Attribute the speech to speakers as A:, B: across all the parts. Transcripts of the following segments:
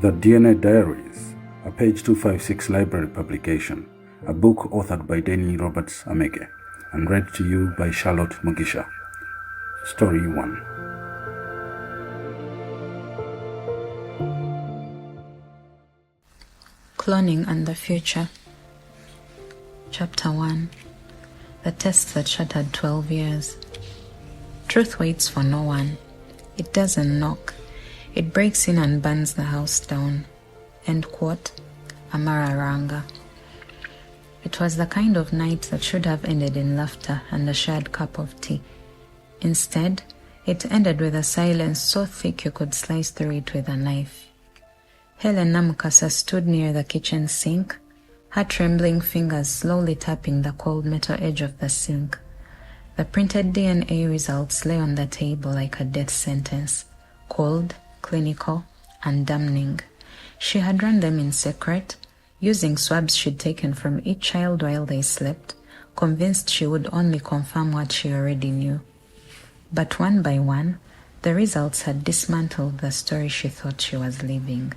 A: The DNA Diaries, a page 256 library publication, a book authored by Danny Roberts Ameke, and read to you by Charlotte Mugisha. Story 1.
B: Cloning and the Future. Chapter 1. The test that shattered 12 years. Truth waits for no one. It doesn't knock. It breaks in and burns the house down. End quote. Amara Ranga. It was the kind of night that should have ended in laughter and a shared cup of tea. Instead, it ended with a silence so thick you could slice through it with a knife. Helen Namukasa stood near the kitchen sink, her trembling fingers slowly tapping the cold metal edge of the sink. The printed DNA results lay on the table like a death sentence, cold, clinical, and damning. She had run them in secret, using swabs she'd taken from each child while they slept, convinced she would only confirm what she already knew. But one by one, the results had dismantled the story she thought she was living.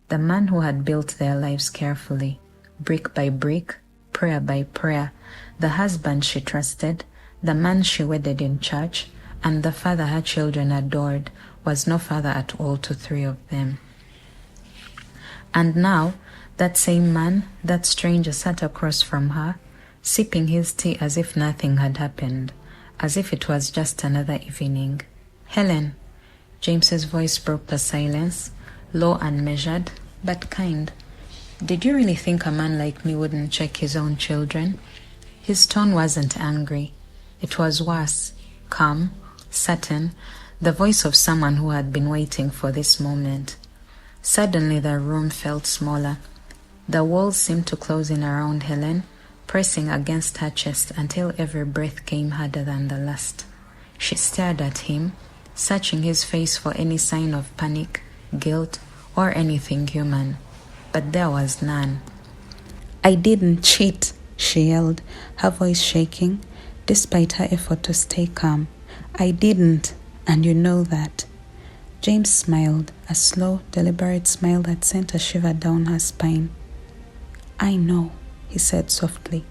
B: The man who had built their lives carefully, brick by brick, prayer by prayer, the husband she trusted, the man she wedded in church, and the father her children adored, was no father at all to three of them. And now, that same man, that stranger, sat across from her, sipping his tea as if nothing had happened, as if it was just another evening. "Helen," James's voice broke the silence, low and measured, but kind. "Did you really think a man like me wouldn't check his own children?" His tone wasn't angry. It was worse, calm, certain, the voice of someone who had been waiting for this moment. Suddenly the room felt smaller. The walls seemed to close in around Helen, pressing against her chest until every breath came harder than the last. She stared at him, searching his face for any sign of panic, guilt, or anything human. But there was none. "I didn't cheat," she yelled, her voice shaking, despite her effort to stay calm. "I didn't, and you know that." James smiled, a slow, deliberate smile that sent a shiver down her spine. "I know," he said softly,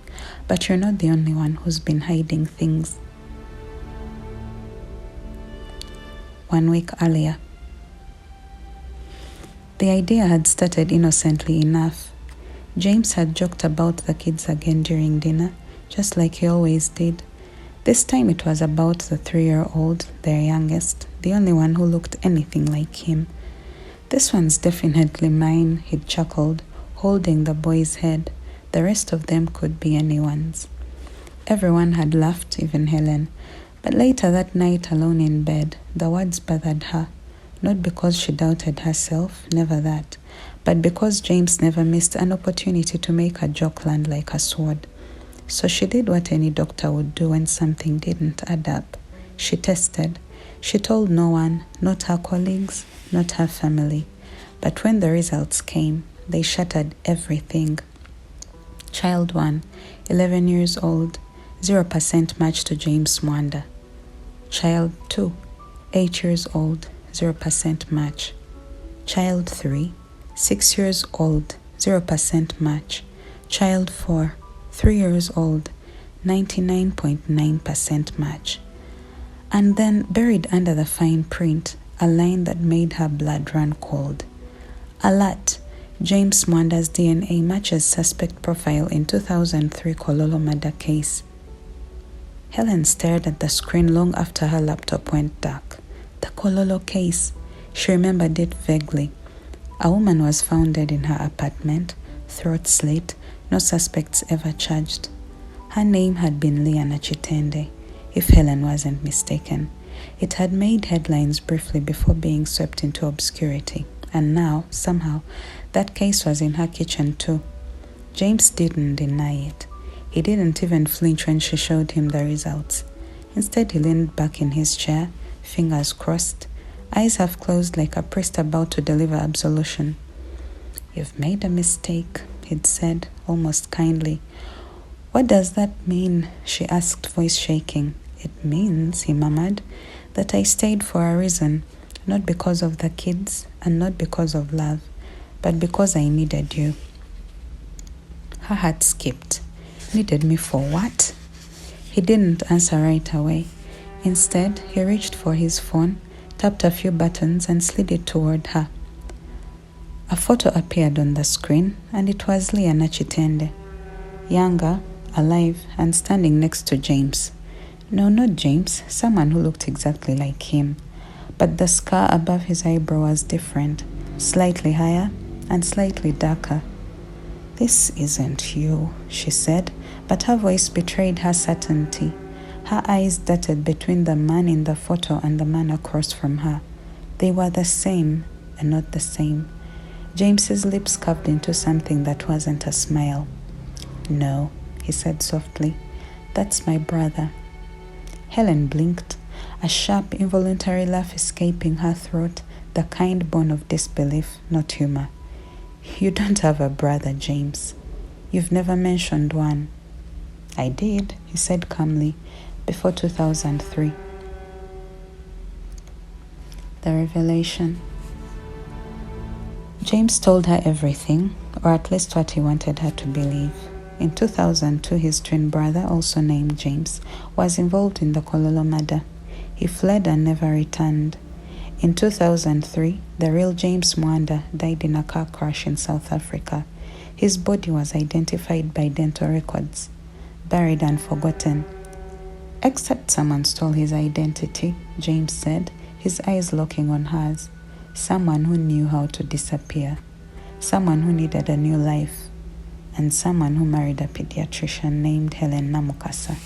B: "but you're not the only one who's been hiding things." 1 week earlier. The idea had started innocently enough. James had joked about the kids again during dinner, just like he always did. This time it was about the 3-year-old, their youngest, the only one who looked anything like him. "This one's definitely mine," he'd chuckled, holding the boy's head. The rest of them could be anyone's. Everyone had laughed, even Helen. But later that night, alone in bed, the words bothered her. Not because she doubted herself, never that, but because James never missed an opportunity to make a joke land like a sword. So she did what any doctor would do when something didn't add up. She tested. She told no one, not her colleagues, not her family. But when the results came, they shattered everything. Child 1, 11 years old, 0% match to James Mwanda. Child 2, 8 years old, 0% match. Child 3, 6 years old, 0% match. Child 4, 3 years old, 99.9% match. And then, buried under the fine print, a line that made her blood run cold. Alert! James Mwanda's DNA matches suspect profile in 2003 Kololo murder case. Helen stared at the screen long after her laptop went dark. The Kololo case. She remembered it vaguely. A woman was found dead in her apartment, throat slit, no suspects ever charged. Her name had been Liana Chitende, if Helen wasn't mistaken. It had made headlines briefly before being swept into obscurity. And now, somehow, that case was in her kitchen too. James didn't deny it. He didn't even flinch when she showed him the results. Instead, he leaned back in his chair, fingers crossed, eyes half closed like a priest about to deliver absolution. "You've made a mistake," he'd said, almost kindly. "What does that mean?" she asked, voice shaking. "It means," he murmured, "that I stayed for a reason, not because of the kids and not because of love, but because I needed you." Her heart skipped. Needed me for what? He didn't answer right away. Instead, he reached for his phone, tapped a few buttons, and slid it toward her. A photo appeared on the screen, and it was Leah Nachitende, younger, alive, and standing next to James. No, not James, someone who looked exactly like him. But the scar above his eyebrow was different, slightly higher and slightly darker. "This isn't you," she said, but her voice betrayed her certainty. Her eyes darted between the man in the photo and the man across from her. They were the same and not the same. James's lips curved into something that wasn't a smile. "No," he said softly. "That's my brother." Helen blinked, a sharp, involuntary laugh escaping her throat, the kind born of disbelief, not humor. "You don't have a brother, James. You've never mentioned one." "I did," he said calmly, "before 2003. The revelation. James told her everything, or at least what he wanted her to believe. In 2002, his twin brother, also named James, was involved in the Kololo murder. He fled and never returned. In 2003, the real James Mwanda died in a car crash in South Africa. His body was identified by dental records, buried and forgotten. "Except someone stole his identity," James said, his eyes locking on hers. "Someone who knew how to disappear. Someone who needed a new life. And someone who married a pediatrician named Helen Namukasa."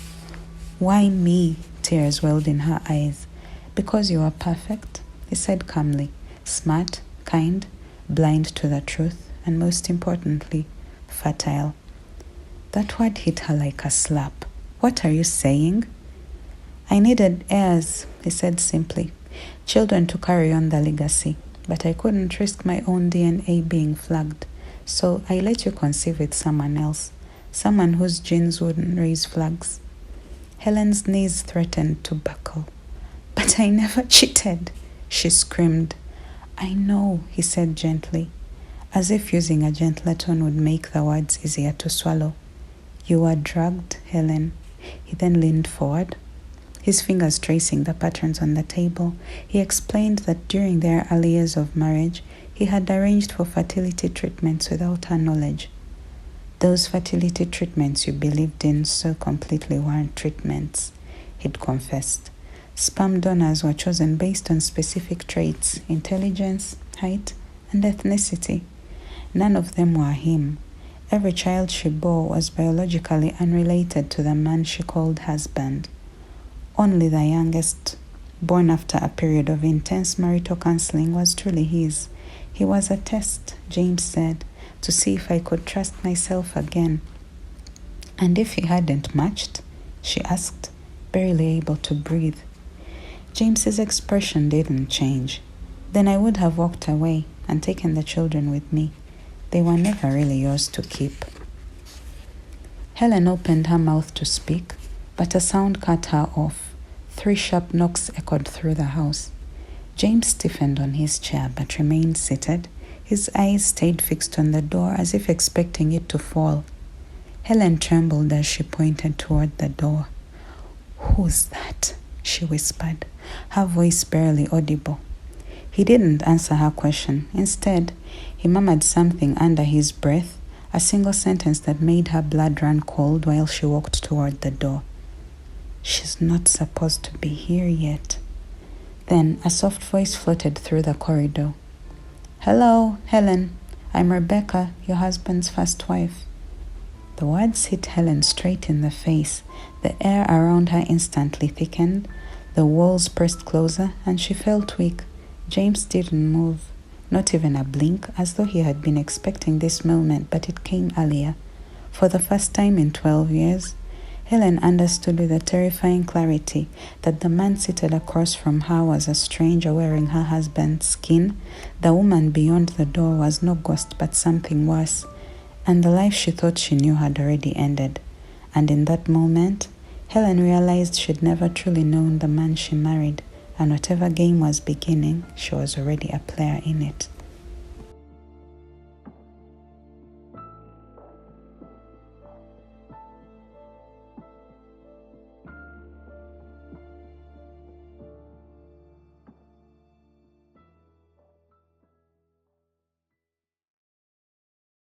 B: "Why me?" Tears welled in her eyes. "Because you are perfect," he said calmly. "Smart, kind, blind to the truth, and most importantly, fertile." That word hit her like a slap. "What are you saying?" "I needed heirs," he said simply. "Children to carry on the legacy. But I couldn't risk my own DNA being flagged. So I let you conceive with someone else. Someone whose genes wouldn't raise flags." Helen's knees threatened to buckle. "But I never cheated," she screamed. "I know," he said gently, as if using a gentler tone would make the words easier to swallow. "You were drugged, Helen." He then leaned forward, his fingers tracing the patterns on the table. He explained that during their early years of marriage, he had arranged for fertility treatments without her knowledge. "Those fertility treatments you believed in so completely weren't treatments," he'd confessed. "Sperm donors were chosen based on specific traits, intelligence, height, and ethnicity. None of them were him. Every child she bore was biologically unrelated to the man she called husband. Only the youngest, born after a period of intense marital counseling, was truly his. He was a test," James said, "to see if I could trust myself again." "And if he hadn't matched?" she asked, barely able to breathe. James's expression didn't change. "Then I would have walked away and taken the children with me. They were never really yours to keep." Helen opened her mouth to speak, but a sound cut her off. 3 sharp knocks echoed through the house. James stiffened on his chair but remained seated. His eyes stayed fixed on the door as if expecting it to fall. Helen trembled as she pointed toward the door. "Who's that?" she whispered, her voice barely audible. He didn't answer her question. Instead, he murmured something under his breath, a single sentence that made her blood run cold while she walked toward the door. "She's not supposed to be here yet." Then a soft voice floated through the corridor. "Hello, Helen. I'm Rebecca, your husband's first wife." The words hit Helen straight in the face. The air around her instantly thickened. The walls pressed closer, and she felt weak. James didn't move, not even a blink, as though he had been expecting this moment, but it came earlier. For the first time in 12 years, Helen understood with a terrifying clarity that the man seated across from her was a stranger wearing her husband's skin. The woman beyond the door was no ghost but something worse, and the life she thought she knew had already ended. And in that moment, Helen realized she'd never truly known the man she married, and whatever game was beginning, she was already a player in it.